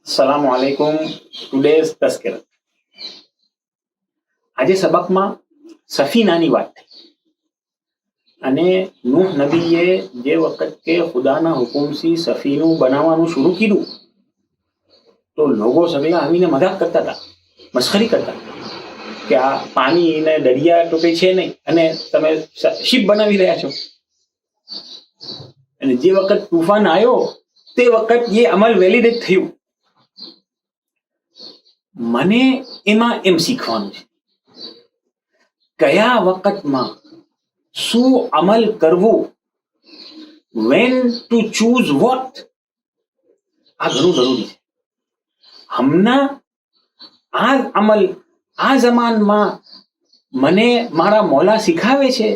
સલામ વાલેકુમ. ટુડેઝ તસ્કર. આજે સબકમાં સફીનાની વાત થઈ અને નૂહ નબીએ જે વખત કે ખુદાના હુકુમથી સફીનું બનાવવાનું શરૂ કર્યું તો લોકો સગલા આવીને મજાક કરતા હતા, મસ્ખરી કરતા કે આ પાણી ને દરિયા તો કઈ છે નહીં અને તમે શિપ બનાવી રહ્યા છો. અને જે વખત તુફાન આવ્યો તે વખત એ અમલ વેલિડેટ થયું. મને એમાં એમ શીખવાનું છે કયા વખતમાં શું અમલ કરવું, વેન ટુ ચૂઝ વોટ, આ ઘણું જરૂરી છે. હમણાં આ અમલ આ જમાનમાં મને મારા મોલા શીખાવે છે.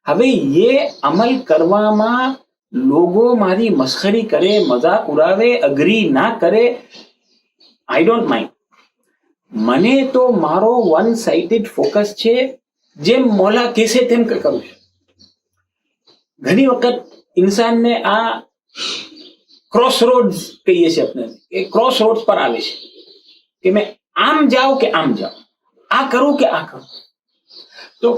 હવે એ અમલ કરવામાં લોકો મારી મસ્ખરી કરે, મજાક ઉડાવે, અગ્રી ના કરે, આઈ ડોન્ટ માઇન્ડ. મને તો મારો વન સાઇડેડ ફોકસ છે, જેમ મોલા કહેશે તેમ કરું છું. ઘણી વખત ઇન્સાનને આ ક્રોસ રોડ કહીએ છીએ આપણે, એ ક્રોસ રોડ પર આવે છે કે મેં આમ જાઉં કે આમ જાઉં, આ કરું કે આ કરું. તો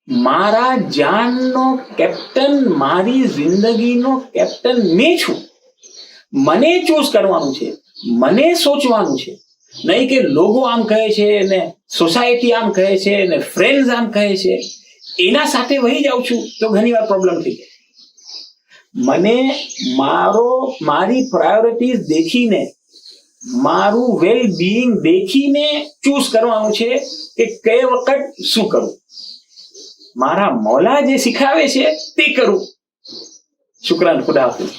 મારા જાનનો કેપ્ટન, મારી જિંદગીનો કેપ્ટન મેં છું. મને ચૂઝ કરવાનું છે, મને સોચવાનું છે, નહીં કે લોકો આમ કહે છે ને સોસાયટી આમ કહે છે ને ફ્રેન્ડ્સ આમ કહે છે એના સાથે વહી જાઉં છું તો ઘણી વાર પ્રોબ્લેમ થઈ જાય. મને મારી પ્રાયોરિટીઝ દેખીને, મારું વેલ બીઈંગ દેખીને ચૂઝ કરવાનું છે કે કઈ વખત શું કરું. મારા મોલા જે શીખાવે છે તે કરું. શુક્રાન. ખુદા હાફિઝ.